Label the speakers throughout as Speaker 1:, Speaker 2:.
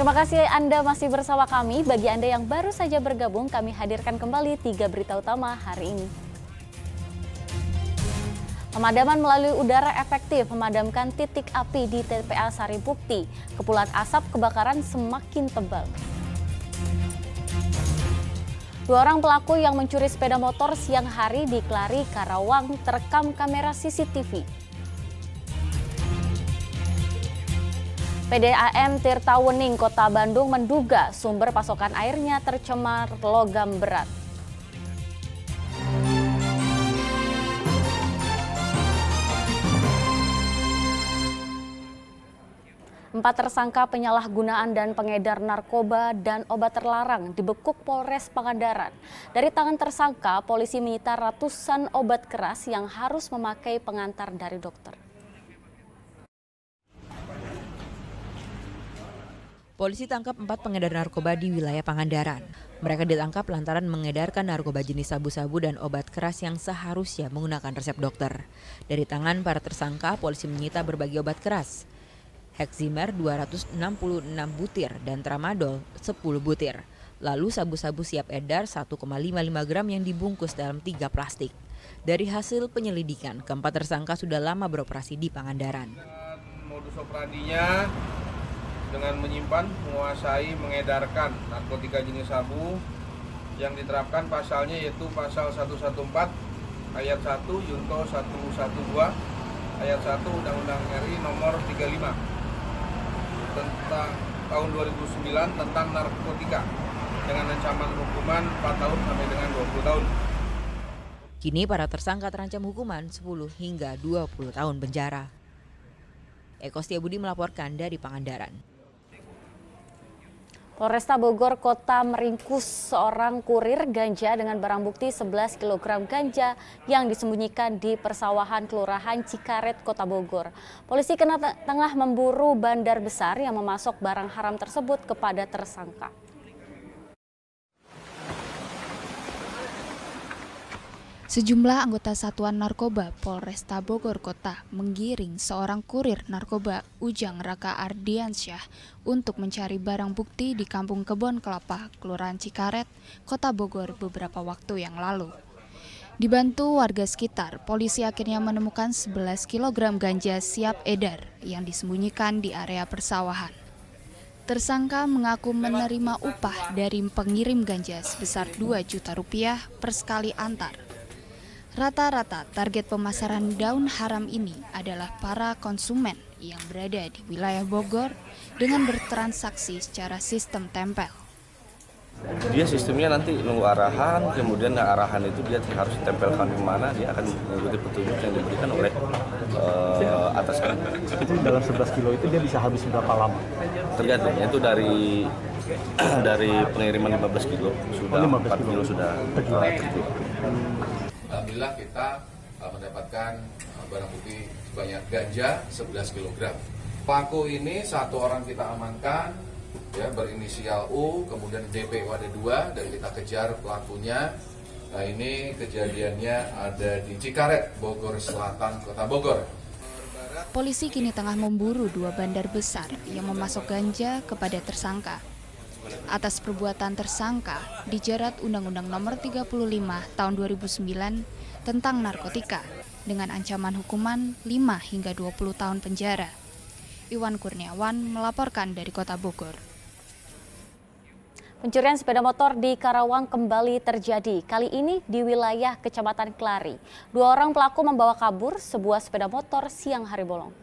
Speaker 1: Terima kasih Anda masih bersama kami. Bagi Anda yang baru saja bergabung, kami hadirkan kembali 3 berita utama hari ini. Pemadaman melalui udara efektif memadamkan titik api di TPA Saribukti. Kepulan asap kebakaran semakin tebal. 2 orang pelaku yang mencuri sepeda motor siang hari di Kelari, Karawang terekam kamera CCTV. PDAM Tirtawening, Kota Bandung menduga sumber pasokan airnya tercemar logam berat. Empat tersangka penyalahgunaan dan pengedar narkoba dan obat terlarang dibekuk Polres Pangandaran. Dari tangan tersangka, polisi menyita ratusan obat keras yang harus memakai pengantar dari dokter.
Speaker 2: Polisi tangkap 4 pengedar narkoba di wilayah Pangandaran. Mereka ditangkap lantaran mengedarkan narkoba jenis sabu-sabu dan obat keras yang seharusnya menggunakan resep dokter. Dari tangan para tersangka, polisi menyita berbagai obat keras. Heximer 266 butir dan Tramadol 10 butir. Lalu sabu-sabu siap edar 1,55 gram yang dibungkus dalam 3 plastik. Dari hasil penyelidikan, keempat tersangka sudah lama beroperasi di Pangandaran.
Speaker 3: Modus operandinya dengan menyimpan, menguasai, mengedarkan narkotika jenis sabu yang diterapkan pasalnya yaitu pasal 114 ayat 1 Junto 112 ayat 1 Undang-Undang RI nomor 35 tentang tahun 2009 tentang narkotika dengan ancaman hukuman 4 tahun sampai dengan 20 tahun.
Speaker 2: Kini para tersangka terancam hukuman 10 hingga 20 tahun penjara. Eko Setiabudi melaporkan dari Pangandaran.
Speaker 1: Polresta Bogor Kota meringkus seorang kurir ganja dengan barang bukti 11 kg ganja yang disembunyikan di persawahan Kelurahan Cikaret, Kota Bogor. Polisi tengah memburu bandar besar yang memasok barang haram tersebut kepada tersangka.
Speaker 4: Sejumlah anggota Satuan Narkoba Polresta Bogor Kota menggiring seorang kurir narkoba Ujang Raka Ardiansyah untuk mencari barang bukti di Kampung Kebon Kelapa, Kelurahan Cikaret, Kota Bogor beberapa waktu yang lalu. Dibantu warga sekitar, polisi akhirnya menemukan 11 kg ganja siap edar yang disembunyikan di area persawahan. Tersangka mengaku menerima upah dari pengirim ganja sebesar 2 juta rupiah per sekali antar. Rata-rata target pemasaran daun haram ini adalah para konsumen yang berada di wilayah Bogor dengan bertransaksi secara sistem tempel.
Speaker 5: Dia sistemnya nanti nunggu arahan, kemudian arahan itu dia harus ditempelkan di mana, dia akan mengikuti petunjuk yang diberikan oleh atasan.
Speaker 6: Itu dalam 11 kilo itu dia bisa habis berapa lama?
Speaker 5: Tergantung, itu dari pengiriman 15 kilo, sudah 4 kilo sudah terjual.
Speaker 7: Alhamdulillah kita mendapatkan barang bukti sebanyak ganja 11 kg. Pelaku ini 1 orang kita amankan, ya, berinisial U, kemudian DPO ada 2 dan kita kejar pelakunya. Nah, ini kejadiannya ada di Cikaret, Bogor Selatan, Kota Bogor.
Speaker 4: Polisi kini tengah memburu 2 bandar besar yang memasok ganja kepada tersangka. Atas perbuatan tersangka dijerat Undang-Undang Nomor 35 Tahun 2009 tentang narkotika dengan ancaman hukuman 5 hingga 20 tahun penjara. Iwan Kurniawan melaporkan dari Kota Bogor.
Speaker 1: Pencurian sepeda motor di Karawang kembali terjadi, kali ini di wilayah Kecamatan Kelari. 2 orang pelaku membawa kabur sebuah sepeda motor siang hari bolong.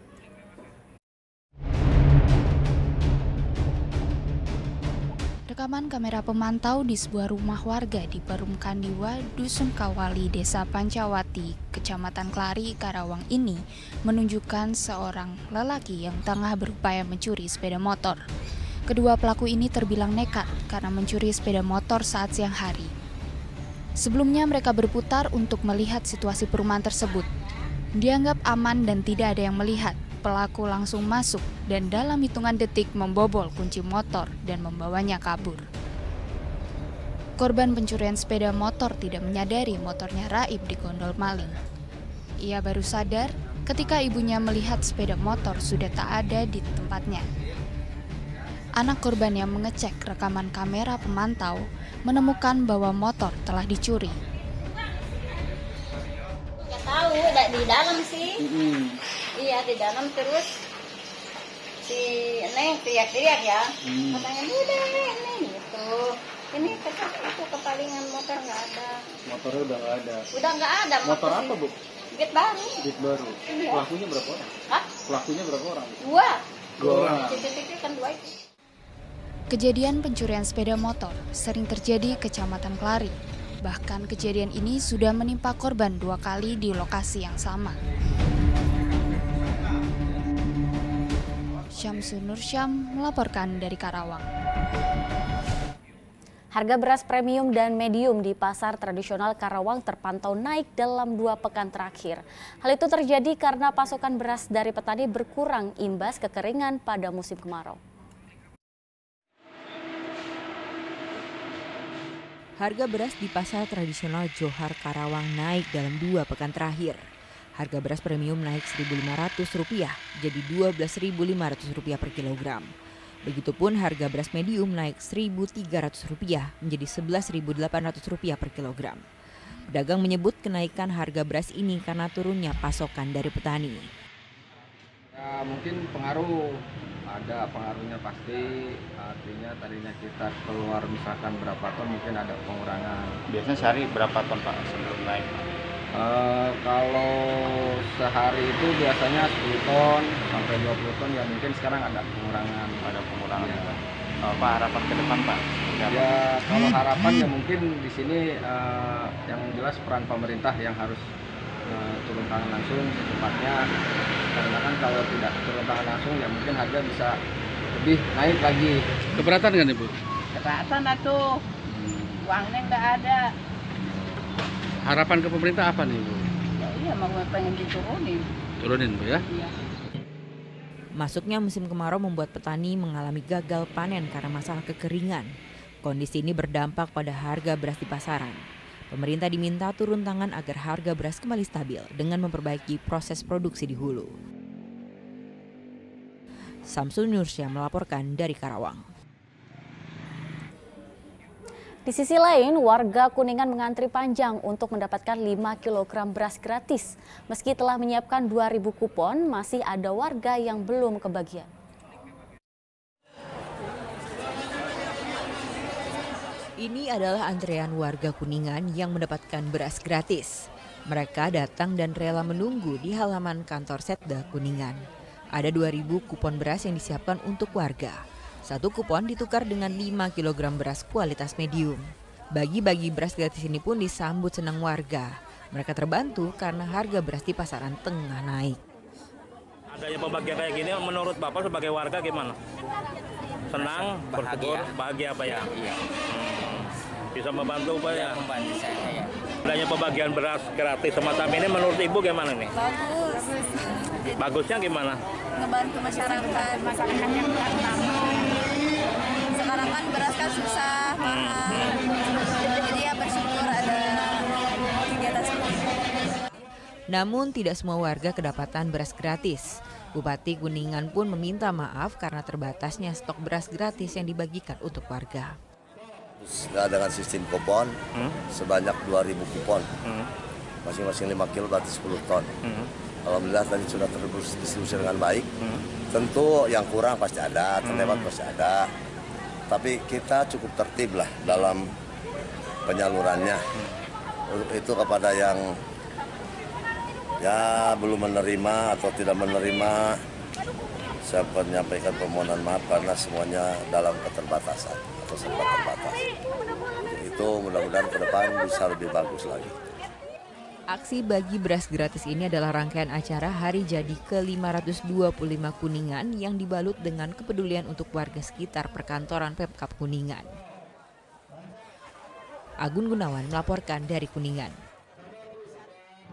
Speaker 4: Rekaman kamera pemantau di sebuah rumah warga di Perum Kandiwa, Dusun Kawali, Desa Pancawati, Kecamatan Kelari, Karawang ini menunjukkan seorang lelaki yang tengah berupaya mencuri sepeda motor. Kedua pelaku ini terbilang nekat karena mencuri sepeda motor saat siang hari. Sebelumnya mereka berputar untuk melihat situasi perumahan tersebut. Dianggap aman dan tidak ada yang melihat. Pelaku langsung masuk dan dalam hitungan detik membobol kunci motor dan membawanya kabur. Korban pencurian sepeda motor tidak menyadari motornya raib di gondol maling. Ia baru sadar ketika ibunya melihat sepeda motor sudah tak ada di tempatnya. anak korban yang mengecek rekaman kamera pemantau menemukan bahwa motor telah dicuri.
Speaker 8: Nggak tahu, di dalam sih. Iya, di dalam terus si Neng teriak-teriak ya. Katanya, udah Neng gitu. Ini itu kepalingan motor nggak ada.
Speaker 6: Motornya udah nggak ada.
Speaker 8: Udah nggak ada.
Speaker 6: Motor apa, Bu?
Speaker 8: Git baru.
Speaker 6: Git baru.
Speaker 8: Iya.
Speaker 6: Pelakunya berapa orang?
Speaker 8: Hah?
Speaker 6: Pelakunya berapa orang?
Speaker 8: Dua
Speaker 6: orang.
Speaker 8: CCTV kan 2 itu.
Speaker 4: Kejadian pencurian sepeda motor sering terjadi ke Kecamatan Kelari. Bahkan kejadian ini sudah menimpa korban 2 kali di lokasi yang sama. Syamsun Nursyam melaporkan dari Karawang.
Speaker 1: Harga beras premium dan medium di pasar tradisional Karawang terpantau naik dalam 2 pekan terakhir. Hal itu terjadi karena pasokan beras dari petani berkurang imbas kekeringan pada musim kemarau.
Speaker 2: Harga beras di pasar tradisional Johar Karawang naik dalam 2 pekan terakhir. Harga beras premium naik Rp1.500 jadi Rp12.500 per kilogram. Begitupun harga beras medium naik Rp1.300 menjadi Rp11.800 per kilogram. Pedagang menyebut kenaikan harga beras ini karena turunnya pasokan dari petani.
Speaker 3: Ya, mungkin ada pengaruhnya pasti, artinya tadinya kita keluar misalkan berapa ton mungkin ada pengurangan.
Speaker 6: Biasanya sehari berapa ton Pak sebelum naik?
Speaker 3: Kalau sehari itu biasanya 10 ton sampai 20 ton, ya mungkin sekarang ada pengurangan.
Speaker 6: Ya. Pak, harapan ke depan Pak?
Speaker 3: Ya kalau harapan ya mungkin di sini yang jelas peran pemerintah yang harus turun tangan langsung secepatnya, karena kan kalau tidak turun tangan langsung ya mungkin harga bisa lebih naik lagi.
Speaker 9: Keberatan kan Ibu?
Speaker 10: Keberatan atuh, uangnya nggak ada.
Speaker 9: Harapan ke pemerintah apa nih Bu?
Speaker 10: Ya iya, mau pengen diturunin.
Speaker 9: Turunin Bu ya?
Speaker 10: Iya.
Speaker 2: Masuknya musim kemarau membuat petani mengalami gagal panen karena masalah kekeringan. Kondisi ini berdampak pada harga beras di pasaran. Pemerintah diminta turun tangan agar harga beras kembali stabil dengan memperbaiki proses produksi di hulu. Syamsun Nursyam melaporkan dari Karawang.
Speaker 1: Di sisi lain, warga Kuningan mengantri panjang untuk mendapatkan 5 kg beras gratis. Meski telah menyiapkan 2.000 kupon, masih ada warga yang belum kebagian.
Speaker 2: Ini adalah antrean warga Kuningan yang mendapatkan beras gratis. Mereka datang dan rela menunggu di halaman kantor Setda Kuningan. Ada 2.000 kupon beras yang disiapkan untuk warga. 1 kupon ditukar dengan 5 kg beras kualitas medium. Bagi-bagi beras gratis ini pun disambut senang warga. Mereka terbantu karena harga beras di pasaran tengah naik.
Speaker 11: Adanya pembagian kayak gini menurut Bapak sebagai warga gimana? Senang, bersyukur, bahagia apa ya? Iya. Bisa membantu Pak ya? Membantu saya ya. Adanya pembagian beras gratis semacam ini menurut Ibu gimana nih?
Speaker 8: Bagus.
Speaker 11: Bagusnya gimana?
Speaker 8: Ngebantu masyarakat yang sekarang kan beras kan susah, mahal. Jadi ya bersyukur ada kegiatan seperti ini.
Speaker 2: Namun tidak semua warga kedapatan beras gratis. Bupati Kuningan pun meminta maaf karena terbatasnya stok beras gratis yang dibagikan untuk warga.
Speaker 12: Dengan sistem kupon sebanyak 2.000 kupon, masing-masing 5 kilo berarti 10 ton. Alhamdulillah tadi sudah terdistribusi dengan baik. Tentu yang kurang pasti ada, terlewat pasti ada. Tapi kita cukup tertib lah dalam penyalurannya. Itu kepada yang ya belum menerima atau tidak menerima, saya menyampaikan permohonan maaf karena semuanya dalam keterbatasan atau serba terbatas. Itu mudah-mudahan ke depan bisa lebih bagus lagi.
Speaker 2: Aksi bagi beras gratis ini adalah rangkaian acara Hari Jadi ke-525 Kuningan yang dibalut dengan kepedulian untuk warga sekitar perkantoran Pemkab Kuningan. Agun Gunawan melaporkan dari Kuningan.